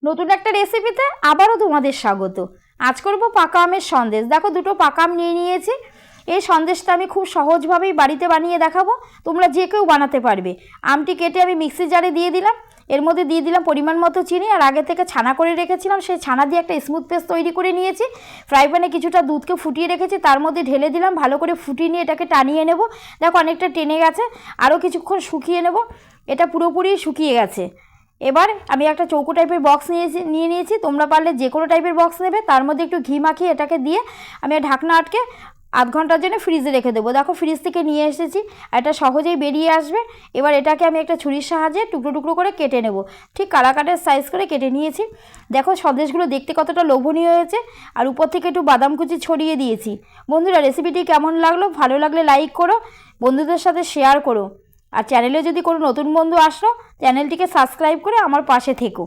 নতুন একটা রেসিপিতে আবারও তোমাদের স্বাগত। আজ করব পাকা আমের সন্দেশ। দেখো দুটো পাকা আম নিয়ে নিয়েছি। এই সন্দেশটা আমি খুব সহজভাবেই বাড়িতে বানিয়ে দেখাবো, তোমরা যে কেউ বানাতে পারবে। আমটি কেটে আমি মিক্সি জারে দিয়ে দিলাম, এর মধ্যে দিয়ে দিলাম পরিমাণ মতো চিনি, আর আগে থেকে ছানা করে রেখেছিলাম সেই ছানা দিয়ে একটা স্মুথ পেস্ট তৈরি করে নিয়েছি। ফ্রাই প্যানে কিছুটা দুধকে ফুটিয়ে রেখেছি, তার মধ্যে ঢেলে দিলাম, ভালো করে ফুটিয়ে নিয়ে এটাকে টানিয়ে নেব। দেখো অনেকটা টেনে গেছে, আরও কিছুক্ষণ শুকিয়ে নেব। এটা পুরোপুরি শুকিয়ে গেছে। এবার আমি একটা চৌকো টাইপের বক্স নিয়ে নিয়েছি, তোমরা পারলে যে কোনো টাইপের বক্স নেবে। তার মধ্যে একটু ঘি মাখিয়ে এটাকে দিয়ে আমি ঢাকনা আটকে আধ ঘন্টার জন্য ফ্রিজে রেখে দেবো। দেখো ফ্রিজ থেকে নিয়ে এসেছি, এটা সহজেই বেরিয়ে আসবে। এবার এটাকে আমি একটা ছুরির সাহায্যে টুকরো টুকরো করে কেটে নেব, ঠিক কালাকাটের সাইজ করে কেটে নিয়েছি। দেখো সন্দেশগুলো দেখতে কতটা লোভনীয় হয়েছে, আর উপর থেকে একটু বাদাম কুচি ছড়িয়ে দিয়েছি। বন্ধুরা রেসিপিটি কেমন লাগলো? ভালো লাগলে লাইক করো, বন্ধুদের সাথে শেয়ার করো, আর চ্যানেলে যদি কোনো নতুন বন্ধু আসো চ্যানেলটিকে সাবস্ক্রাইব করে আমার পাশে থেকো।